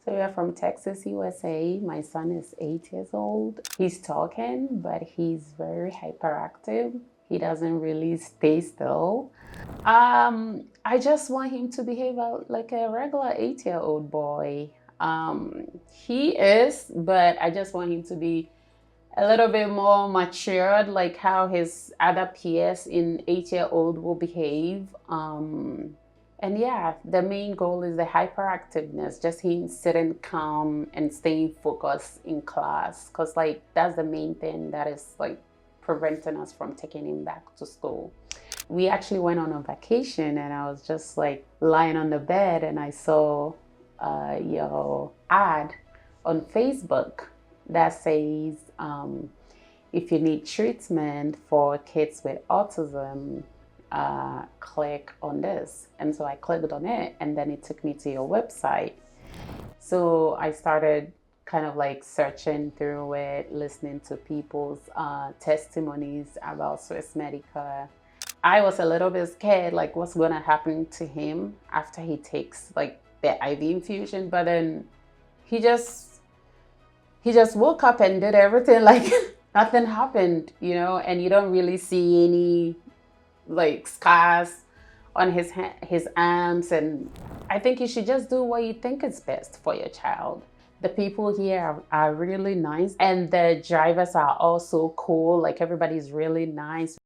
So we are from Texas, USA. My son is 8 years old. He's talking, but he's very hyperactive. He doesn't really stay still. I just want him to behave like a regular 8-year-old boy. He is, but I just want him to be a little bit more matured, like how his other peers in 8-year-old will behave. And yeah, the main goal is the hyperactiveness, just him sitting calm and staying focused in class. Because like that's the main thing that is like preventing us from taking him back to school. We actually went on a vacation and I was just like lying on the bed and I saw your ad on Facebook that says if you need treatment for kids with autism, click on this. And so I clicked on it and then it took me to your website. So I started kind of like searching through it, listening to people's testimonies about Swiss Medica. I was a little bit scared, like what's gonna happen to him after he takes like the IV infusion, but then he just woke up and did everything like nothing happened, and you don't really see any like scars on his arms. And I think you should just do what you think is best for your child. The people here are really nice and the drivers are also cool. Like everybody's really nice.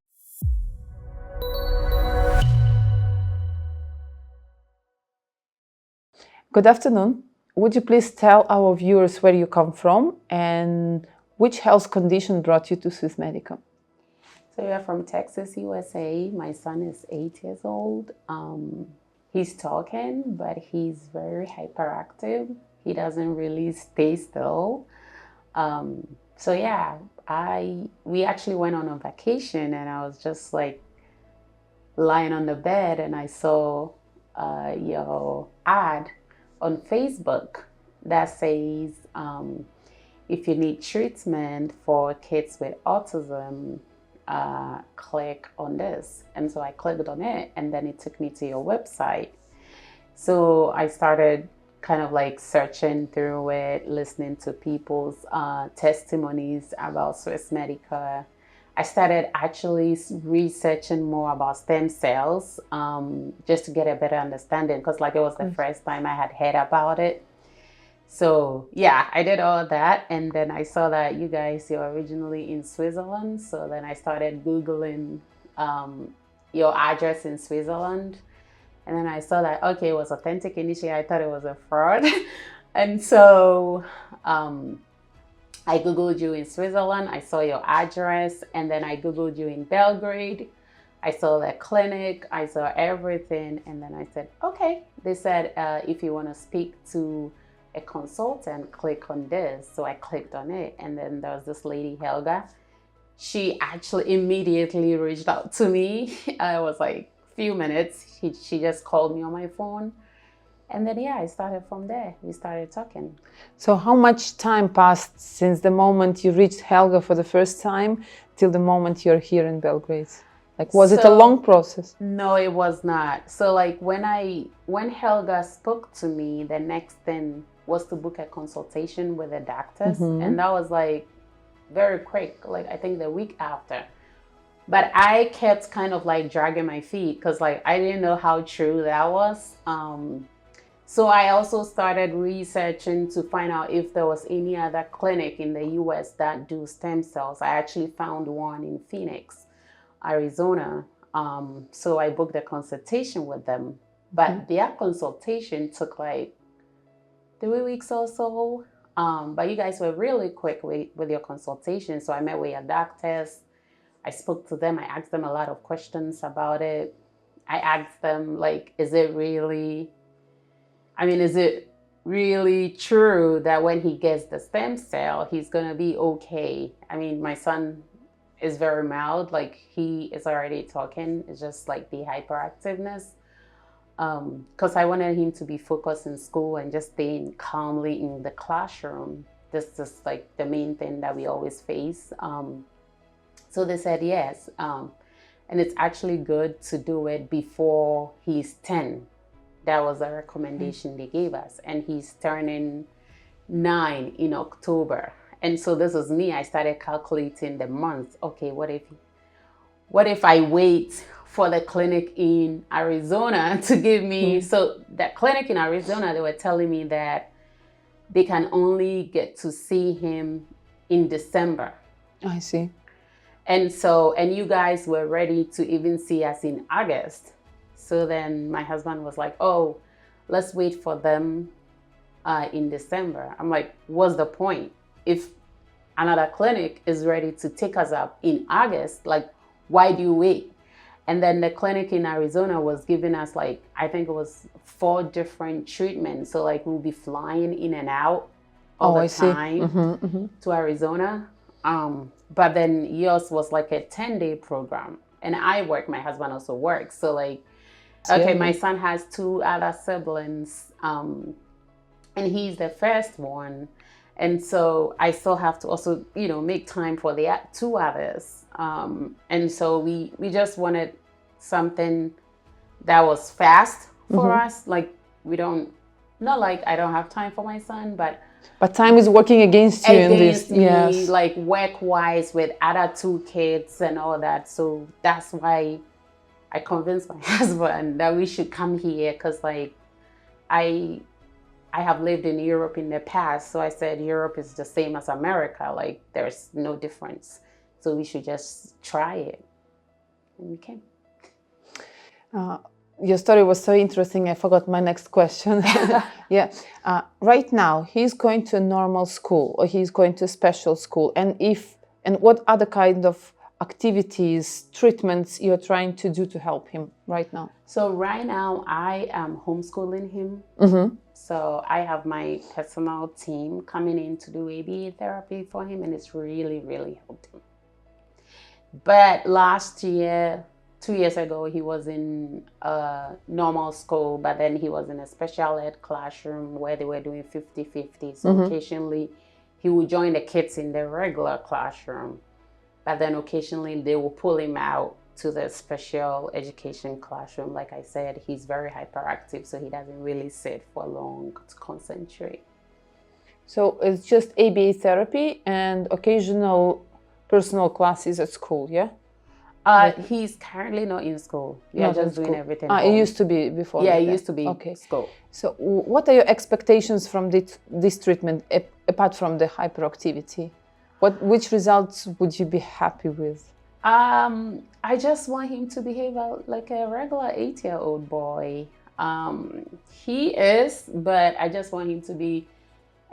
Good afternoon. Would you please tell our viewers where you come from and which health condition brought you to Swiss Medica? So we are from Texas, USA. My son is 8 years old. He's talking, but he's very hyperactive. He doesn't really stay still. So yeah, we actually went on a vacation and I was just like lying on the bed and I saw your ad on Facebook that says if you need treatment for kids with autism, click on this. And so I clicked on it and then it took me to your website. So I started kind of like searching through it, listening to people's testimonies about Swiss Medica. I started actually researching more about stem cells just to get a better understanding, because like it was the first time I had heard about it. So yeah, I did all that and then I saw that you guys, you're originally in Switzerland. So then I started Googling your address in Switzerland. And then I saw that, okay, it was authentic initially. I thought it was a fraud. And so I Googled you in Switzerland. I saw your address. And then I Googled you in Belgrade. I saw the clinic. I saw everything. And then I said, okay. They said, if you want to speak to a consultant, click on this. So I clicked on it. And then there was this lady, Helga. She actually immediately reached out to me. I was like, few minutes. She just called me on my phone. And then, yeah, I started from there. We started talking. So how much time passed since the moment you reached Helga for the first time till the moment you're here in Belgrade? Like, was it a long process? No, it was not. So like when Helga spoke to me, the next thing was to book a consultation with the doctors. And that was like very quick, like I think the week after. But I kept kind of like dragging my feet because like I didn't know how true that was. So I also started researching to find out if there was any other clinic in the US that do stem cells. I actually found one in Phoenix, Arizona. So I booked a consultation with them. But their consultation took like 3 weeks or so. But you guys were really quick with your consultation. So I met with your doctors. I spoke to them. I asked them a lot of questions about it. I asked them, like, is it really true that when he gets the stem cell, he's going to be okay? I mean, my son is very mild. Like, he is already talking. It's just like the hyperactiveness. Because I wanted him to be focused in school and just staying calmly in the classroom. This is like the main thing that we always face. So they said yes, and it's actually good to do it before he's 10. That was a recommendation they gave us. And he's turning 9 in October. And so this was me. I started calculating the months. Okay, what if I wait for the clinic in Arizona to give me, so that clinic in Arizona, they were telling me that they can only get to see him in December. I see. And so, and you guys were ready to even see us in August. So then my husband was like, oh, let's wait for them in December. I'm like, what's the point? If another clinic is ready to take us up in August, like, why do you wait? And then the clinic in Arizona was giving us, like, I think it was 4 different treatments. So like we'll be flying in and out all the time to Arizona. But then yours was like a 10-day program. And I work, my husband also works. So like, okay, my son has 2 other siblings, and he's the first one. And so I still have to also, make time for the 2 others. And so we just wanted something that was fast for us. Like not like I don't have time for my son, but time is working against you in this. Me, yes. like work-wise with other 2 kids and all that. So that's why I convinced my husband that we should come here, because like I have lived in Europe in the past. So I said, Europe is the same as America. Like there's no difference. So we should just try it. And we came. Your story was so interesting. I forgot my next question. Yeah. Right now, he's going to a normal school or he's going to a special school. And what other kind of activities, treatments you're trying to do to help him right now? So right now, I am homeschooling him. So I have my personal team coming in to do ABA therapy for him, and it's really, really helped him. But last year, 2 years ago, he was in a normal school, but then he was in a special ed classroom where they were doing 50-50. So occasionally he would join the kids in the regular classroom, but then occasionally they will pull him out to the special education classroom. Like I said, he's very hyperactive, so he doesn't really sit for long to concentrate. So it's just ABA therapy and occasional personal classes at school, yeah? He's currently not in school. We are just doing everything. It used to be before. Yeah, it used to be school. So what are your expectations from this treatment, apart from the hyperactivity? Which results would you be happy with? I just want him to behave like a regular 8-year-old boy. He is, but I just want him to be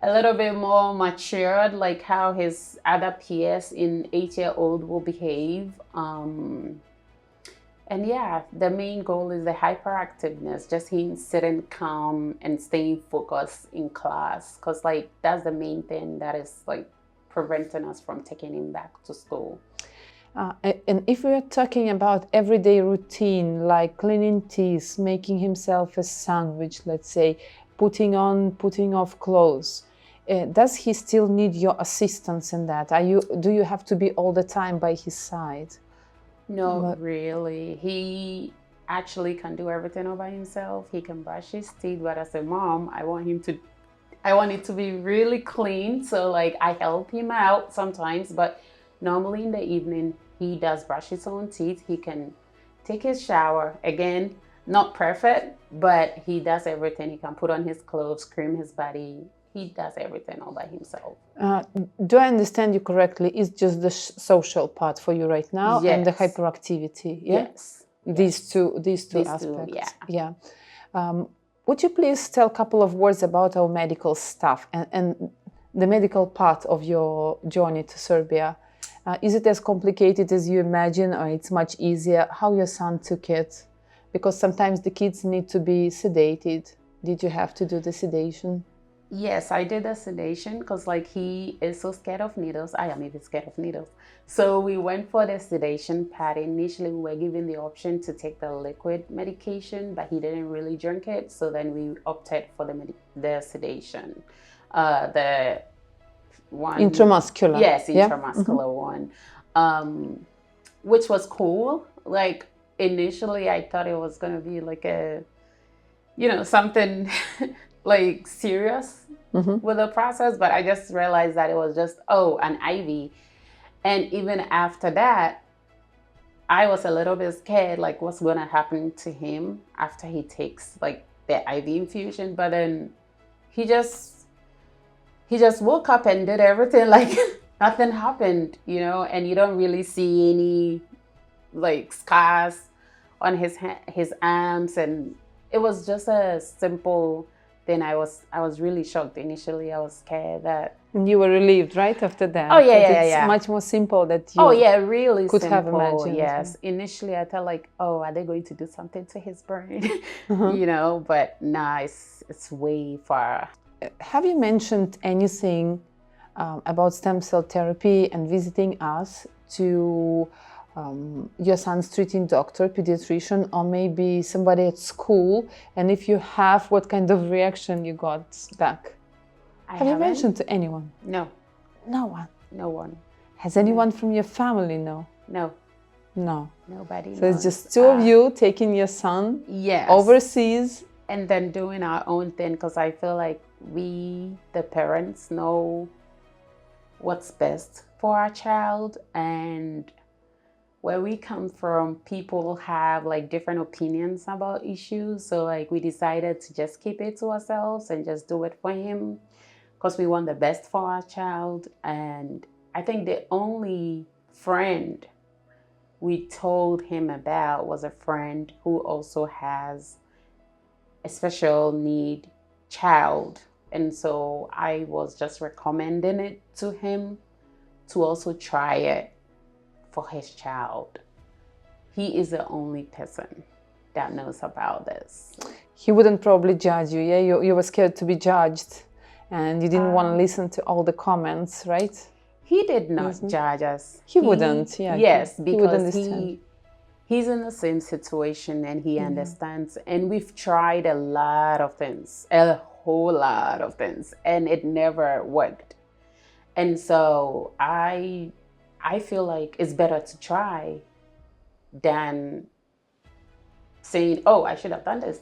a little bit more matured, like how his other peers in 8-year-old will behave. And yeah, the main goal is the hyperactiveness, just him sitting calm and staying focused in class, because like that's the main thing that is like preventing us from taking him back to school. And if we are talking about everyday routine, like cleaning teeth, making himself a sandwich, let's say, putting off clothes, does he still need your assistance in that? Do you have to be all the time by his side? No, really. He actually can do everything all by himself. He can brush his teeth, but as a mom, I want it to be really clean. So like I help him out sometimes, but normally in the evening, he does brush his own teeth. He can take his shower. Again, not perfect, but he does everything. He can put on his clothes, cream his body. He does everything all by himself. Do I understand you correctly? It's just the social part for you right now, yes. And the hyperactivity. Yeah? Yes. These two aspects. Yeah. Would you please tell a couple of words about our medical staff and the medical part of your journey to Serbia? Is it as complicated as you imagine, or it's much easier? How your son took it? Because sometimes the kids need to be sedated. Did you have to do the sedation? Yes, I did the sedation because like he is so scared of needles. I am even scared of needles. So we went for the sedation part. Initially, we were given the option to take the liquid medication, but he didn't really drink it. So then we opted for the sedation. The one intramuscular. Yes, intramuscular one, which was cool. Like initially, I thought it was gonna be like a something like serious with the process, but I just realized that it was just, an IV. And even after that, I was a little bit scared, like what's going to happen to him after he takes like the IV infusion. But then he just woke up and did everything like nothing happened, and you don't really see any like scars on his arms, and it was just a simple thing. I was really shocked initially. I was scared that. And you were relieved, right, after that? Oh yeah. It's much more simple that you. Oh yeah, really could simple. Have imagined. Yes, initially I thought like, are they going to do something to his brain? But nah, it's way far. Have you mentioned anything about stem cell therapy and visiting us to your son's treating doctor, pediatrician, or maybe somebody at school? And if you have, what kind of reaction you got back? Have you mentioned to anyone? No. No one? No one. Has anyone from your family know? No. No. Nobody So knows. It's just two of you taking your son overseas. And then doing our own thing, because I feel like we, the parents, know what's best for our child. And where we come from, people have like different opinions about issues. So like we decided to just keep it to ourselves and just do it for him, because we want the best for our child. And I think the only friend we told him about was a friend who also has a special need child. And so I was just recommending it to him to also try it for his child. He is the only person that knows about this. He wouldn't probably judge you, yeah? You were scared to be judged and you didn't want to listen to all the comments, right? He did not judge us. He wouldn't, yeah. Yes, because he's in the same situation and he understands. And we've tried a lot of things, a whole lot of things, and it never worked. And so I feel like it's better to try than saying, I should have done this,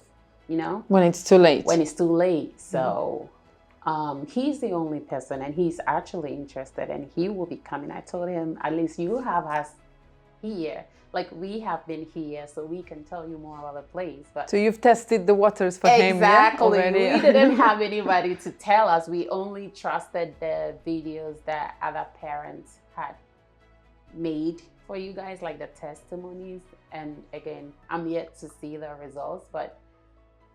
when it's too late. When it's too late. So he's the only person, and he's actually interested, and he will be coming. I told him, at least you have us here. Like, we have been here, so we can tell you more about the place. But so you've tested the waters for him, yeah? Already. We didn't have anybody to tell us. We only trusted the videos that other parents had made for you guys, like the testimonies. And again, I'm yet to see the results, but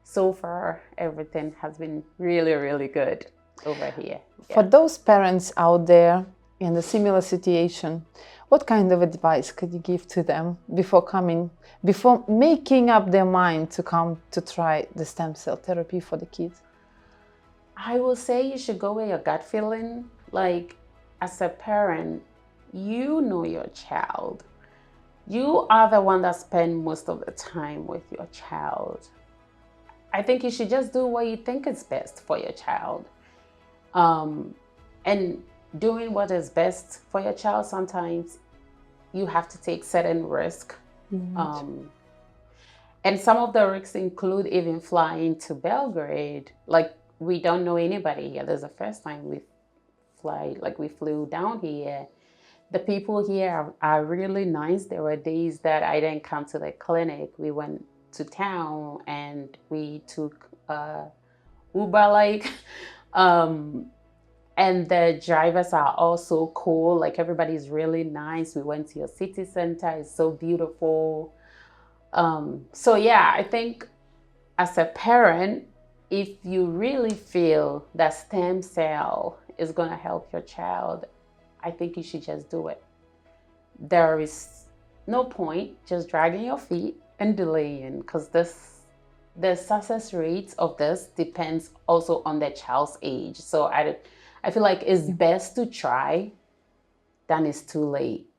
so far everything has been really, really good over here. For those parents out there in a similar situation, what kind of advice could you give to them before making up their mind to come to try the stem cell therapy for the kids? I will say you should go with your gut feeling. Like, as a parent, you know your child. You are the one that spends most of the time with your child. I think you should just do what you think is best for your child. And doing what is best for your child, sometimes you have to take certain risk. And some of the risks include even flying to Belgrade. Like, we don't know anybody here. This is the first time we flew down here. The people here are really nice. There were days that I didn't come to the clinic. We went to town and we took Uber, and the drivers are also cool. Like, everybody's really nice. We went to your city center. It's so beautiful. So yeah, I think as a parent, if you really feel that stem cell is going to help your child, I think you should just do it. There is no point just dragging your feet and delaying, because the success rate of this depends also on the child's age. So I feel like it's best to try than it's too late.